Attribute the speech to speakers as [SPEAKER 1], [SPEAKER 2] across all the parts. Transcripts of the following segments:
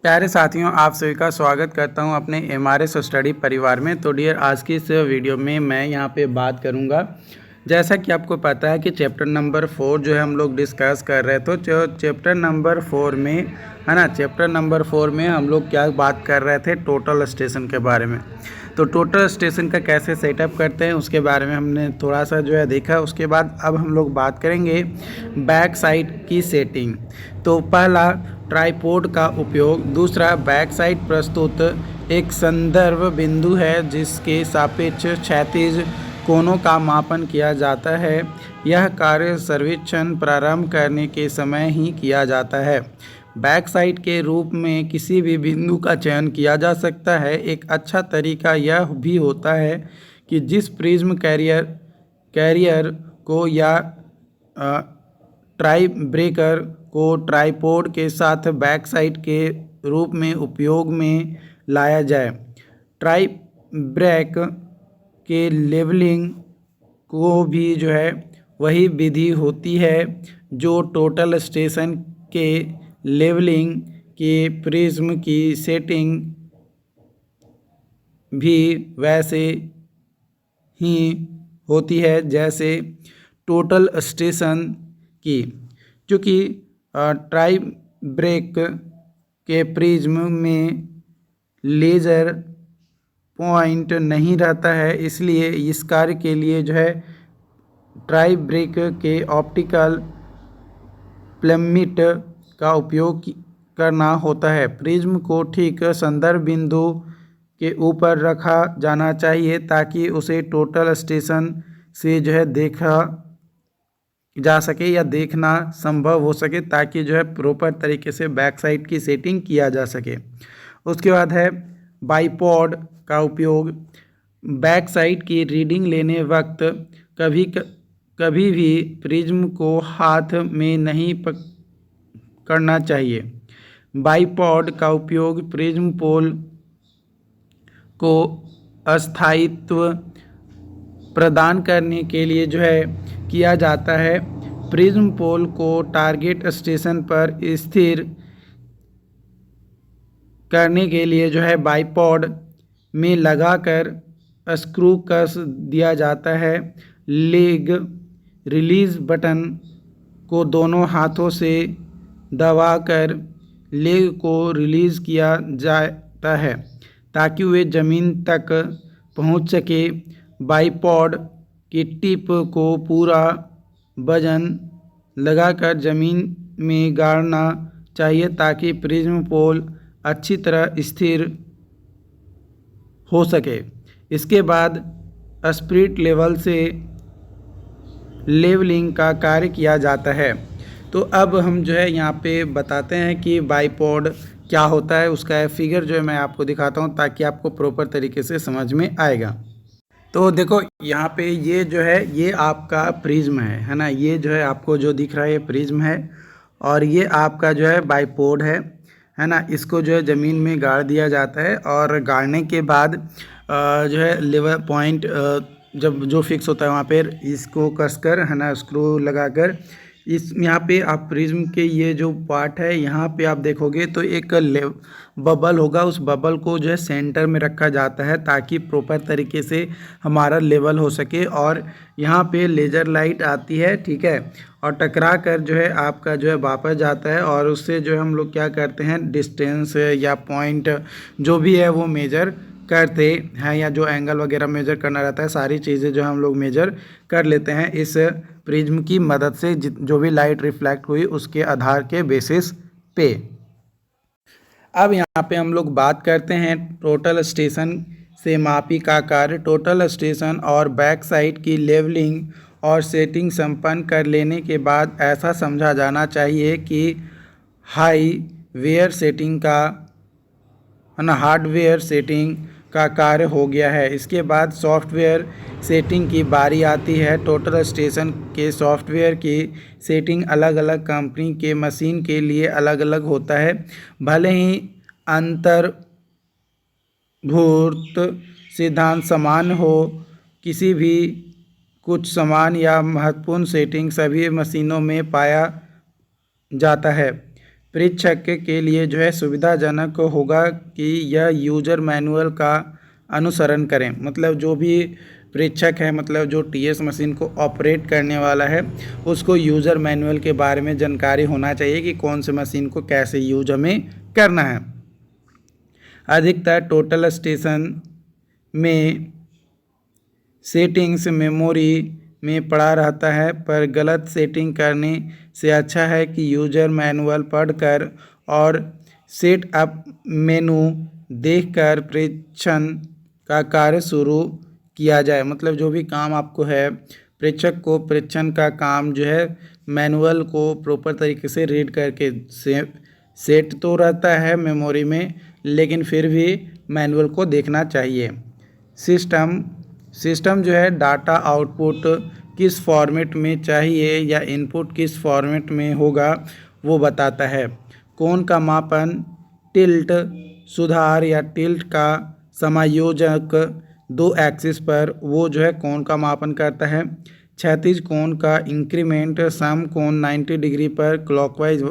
[SPEAKER 1] प्यारे साथियों, आप सभी का स्वागत करता हूं अपने एमआरएस स्टडी परिवार में। तो डियर, आज की इस वीडियो में मैं यहां पे बात करूंगा। जैसा कि आपको पता है कि चैप्टर नंबर 4 जो है हम लोग डिस्कस कर रहे थे। तो चैप्टर नंबर 4 में है ना, चैप्टर नंबर 4 में हम लोग क्या बात कर रहे थे, टोटल स्टेशन के बारे में। तो टोटल स्टेशन का कैसे सेटअप करते हैं उसके बारे में हमने थोड़ा सा जो है देखा। उसके बाद अब हम लोग बात करेंगे बैक साइड की सेटिंग। तो पहला ट्राइपॉड का उपयोग, दूसरा बैक साइड प्रस्तुत एक संदर्भ बिंदु है जिसके सापेक्ष क्षैतिज कोणों का मापन किया जाता है। यह कार्य सर्वेक्षण प्रारंभ करने के समय ही किया जाता है। बैक साइड के रूप में किसी भी बिंदु का चयन किया जा सकता है। एक अच्छा तरीका यह भी होता है कि जिस प्रिज्म कैरियर को या ट्राई ब्रेकर को ट्राइपॉड के साथ बैक साइड के रूप में उपयोग में लाया जाए। ट्राई ब्रेक के लेवलिंग को भी जो है वही विधि होती है जो टोटल स्टेशन के लेवलिंग के प्रिज्म की सेटिंग भी वैसे ही होती है जैसे टोटल स्टेशन की। क्योंकि ट्राई ब्रेक के प्रिज्म में लेज़र पॉइंट नहीं रहता है, इसलिए इस कार्य के लिए जो है ट्राई ब्रेक के ऑप्टिकल प्लेमिट का उपयोग करना होता है। प्रिज्म को ठीक संदर्भ बिंदु के ऊपर रखा जाना चाहिए ताकि उसे टोटल स्टेशन से जो है देखा जा सके या देखना संभव हो सके, ताकि जो है प्रॉपर तरीके से बैक साइड की सेटिंग किया जा सके। उसके बाद है बाइपॉड का उपयोग। बैक साइड की रीडिंग लेने वक्त कभी भी प्रिज्म को हाथ में नहीं पकड़ना चाहिए। बाइपॉड का उपयोग प्रिज्म पोल को अस्थायित्व प्रदान करने के लिए जो है किया जाता है। प्रिज्म पोल को टारगेट स्टेशन पर स्थिर करने के लिए जो है बाइपॉड में लगाकर स्क्रू कस दिया जाता है। लेग रिलीज बटन को दोनों हाथों से दबाकर लेग को रिलीज किया जाता है ताकि वे ज़मीन तक पहुंच सके। बाइपॉड की टिप को पूरा वजन लगाकर ज़मीन में गाड़ना चाहिए ताकि प्रिज्म पोल अच्छी तरह स्थिर हो सके। इसके बाद स्पिरिट लेवल से लेवलिंग का कार्य किया जाता है। तो अब हम जो है यहाँ पे बताते हैं कि बाइपॉड क्या होता है। उसका फिगर जो है मैं आपको दिखाता हूँ ताकि आपको प्रॉपर तरीके से समझ में आएगा। तो देखो यहाँ पे ये जो है ये आपका प्रिज्म है ना। ये जो है आपको जो दिख रहा है ये प्रिज्म है और ये आपका जो है बाइपॉड है ना। इसको जो है ज़मीन में गाड़ दिया जाता है और गाड़ने के बाद जो है लेवल पॉइंट जब जो फिक्स होता है वहाँ पे इसको कसकर है ना स्क्रू लगाकर इस यहाँ पे आप प्रिज्म के ये जो पार्ट है यहाँ पे आप देखोगे तो एक बबल होगा। उस बबल को जो है सेंटर में रखा जाता है ताकि प्रॉपर तरीके से हमारा लेवल हो सके। और यहाँ पे लेज़र लाइट आती है, ठीक है, और टकरा कर जो है आपका जो है वापस जाता है और उससे जो है हम लोग क्या करते हैं डिस्टेंस या पॉइंट जो भी है वो मेजर करते हैं, या जो एंगल वगैरह मेजर करना रहता है सारी चीज़ें जो हम लोग मेजर कर लेते हैं इस प्रिज्म की मदद से। जो भी लाइट रिफ्लेक्ट हुई उसके आधार के बेसिस पे। अब यहाँ पे हम लोग बात करते हैं टोटल स्टेशन से मापी का कार्य। टोटल स्टेशन और बैक साइड की लेवलिंग और सेटिंग संपन्न कर लेने के बाद ऐसा समझा जाना चाहिए कि हार्डवेयर सेटिंग का कार्य हो गया है। इसके बाद सॉफ्टवेयर सेटिंग की बारी आती है। टोटल स्टेशन के सॉफ्टवेयर की सेटिंग अलग अलग कंपनी के मशीन के लिए अलग अलग होता है। भले ही अंतर्भूत सिद्धांत समान हो, किसी भी कुछ समान या महत्वपूर्ण सेटिंग सभी मशीनों में पाया जाता है। परीक्षक के लिए जो है सुविधाजनक होगा कि यह यूजर मैनुअल का अनुसरण करें। मतलब जो भी परीक्षक है, मतलब जो टीएस मशीन को ऑपरेट करने वाला है, उसको यूज़र मैनुअल के बारे में जानकारी होना चाहिए कि कौन से मशीन को कैसे यूज हमें करना है। अधिकतर टोटल स्टेशन में सेटिंग्स मेमोरी में पड़ा रहता है, पर गलत सेटिंग करने से अच्छा है कि यूजर मैनुअल पढ़कर और सेटअप मेनू देखकर परीक्षण का कार्य शुरू किया जाए। मतलब जो भी काम आपको है, परीक्षक को परीक्षण का काम जो है मैनुअल को प्रॉपर तरीके से रीड करके सेट तो रहता है मेमोरी में, लेकिन फिर भी मैनुअल को देखना चाहिए। सिस्टम जो है डाटा आउटपुट किस फॉर्मेट में चाहिए या इनपुट किस फॉर्मेट में होगा वो बताता है। कोण का मापन, टिल्ट सुधार या टिल्ट का समायोजक 2 एक्सिस पर वो जो है कोण का मापन करता है। क्षैतिज कोण का इंक्रीमेंट सम कोण 90 डिग्री पर क्लॉकवाइज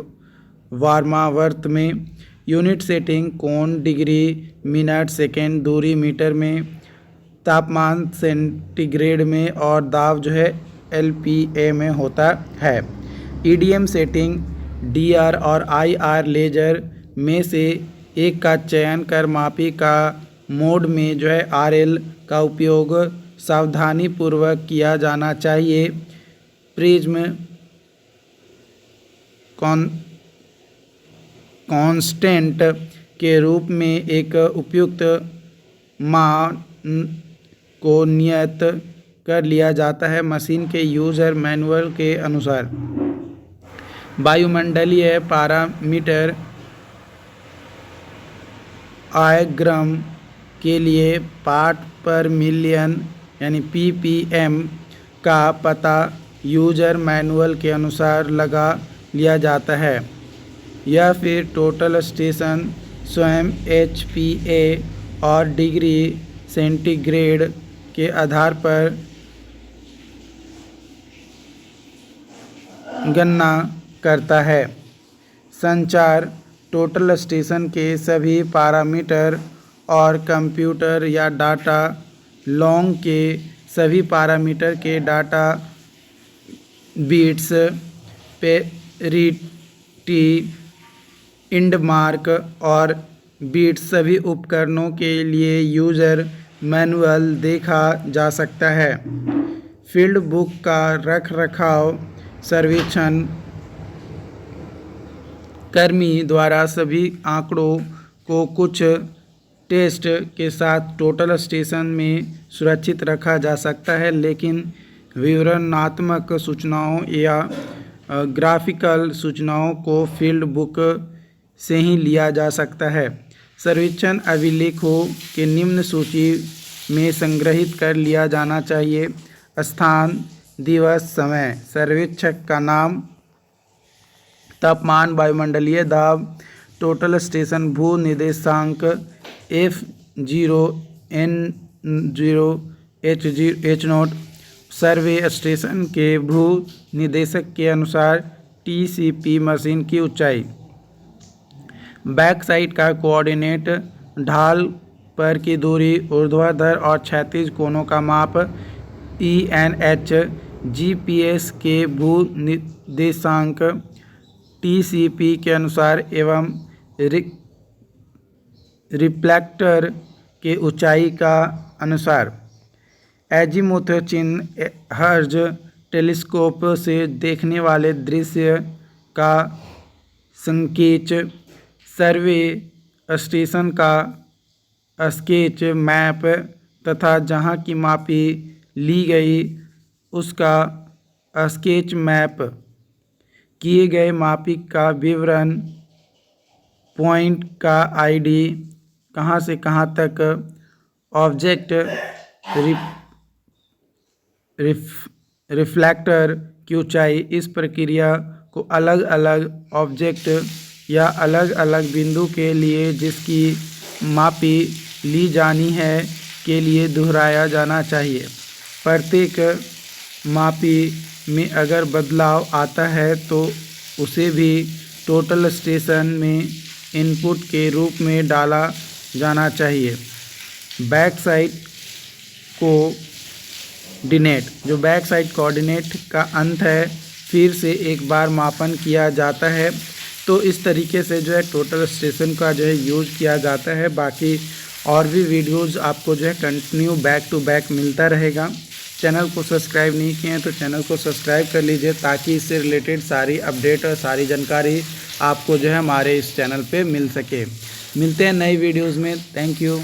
[SPEAKER 1] वार्मावर्त में। यूनिट सेटिंग कोण डिग्री, मिनट, सेकेंड, दूरी मीटर में, तापमान सेंटीग्रेड में और दाब जो है LPA में होता है। EDM सेटिंग DR और IR लेजर में से एक का चयन कर मापी का मोड में जो है RL का उपयोग सावधानीपूर्वक किया जाना चाहिए। प्रिज्म कांस्टेंट के रूप में एक उपयुक्त मान को नियत कर लिया जाता है मशीन के यूज़र मैनुअल के अनुसार। वायुमंडलीय पैरामीटर आयग्राम के लिए पार्ट पर मिलियन यानी ppm का पता यूजर मैनुअल के अनुसार लगा लिया जाता है या फिर टोटल स्टेशन स्वयं HPA और डिग्री सेंटीग्रेड के आधार पर गणना करता है। संचार टोटल स्टेशन के सभी पैरामीटर और कंप्यूटर या डाटा लॉन्ग के सभी पैरामीटर के डाटा बिट्स पेरिटी इंडमार्क और बिट्स सभी उपकरणों के लिए यूज़र मैनुअल देखा जा सकता है। फील्ड बुक का रखरखाव सर्वेक्षण कर्मी द्वारा सभी आंकड़ों को कुछ टेस्ट के साथ टोटल स्टेशन में सुरक्षित रखा जा सकता है, लेकिन विवरणात्मक सूचनाओं या ग्राफिकल सूचनाओं को फील्ड बुक से ही लिया जा सकता है। सर्वेक्षण अभिलेखों के निम्न सूची में संग्रहित कर लिया जाना चाहिए। स्थान, दिवस, समय, सर्वेक्षक का नाम, तापमान, वायुमंडलीय दाब, टोटल स्टेशन भू निर्देशांक F0, N0, H0, सर्वे स्टेशन के भू निर्देशक के अनुसार TCP मशीन की ऊंचाई, बैक साइड का कोऑर्डिनेट, ढाल पर की दूरी, ऊर्ध्वाधर और क्षैतिज कोणों का माप, ENH, GPS के भू निर्देशांक TCP के अनुसार एवं रिफ्लेक्टर के ऊंचाई का अनुसार। एजीमुथ चिन्ह हर्ज टेलीस्कोप से देखने वाले दृश्य का संकेच, सर्वे स्टेशन का स्केच मैप तथा जहां की मापी ली गई उसका स्केच मैप, किए गए मापी का विवरण, पॉइंट का ID, कहाँ से कहाँ तक, ऑब्जेक्ट रिफ्लेक्टर की ऊंचाई। इस प्रक्रिया को अलग अलग ऑब्जेक्ट या अलग अलग बिंदु के लिए जिसकी मापी ली जानी है के लिए दोहराया जाना चाहिए। प्रत्येक मापी में अगर बदलाव आता है तो उसे भी टोटल स्टेशन में इनपुट के रूप में डाला जाना चाहिए। बैक साइड कोऑर्डिनेट, जो बैक साइड कोऑर्डिनेट का अंत है, फिर से एक बार मापन किया जाता है। तो इस तरीके से जो है टोटल स्टेशन का जो है यूज़ किया जाता है। बाकी और भी वीडियोज़ आपको जो है कंटिन्यू बैक टू बैक मिलता रहेगा। चैनल को सब्सक्राइब नहीं किए हैं तो चैनल को सब्सक्राइब कर लीजिए, ताकि इससे रिलेटेड सारी अपडेट और सारी जानकारी आपको जो है हमारे इस चैनल पे मिल सके। मिलते हैं नई वीडियोज़ में। Thank you.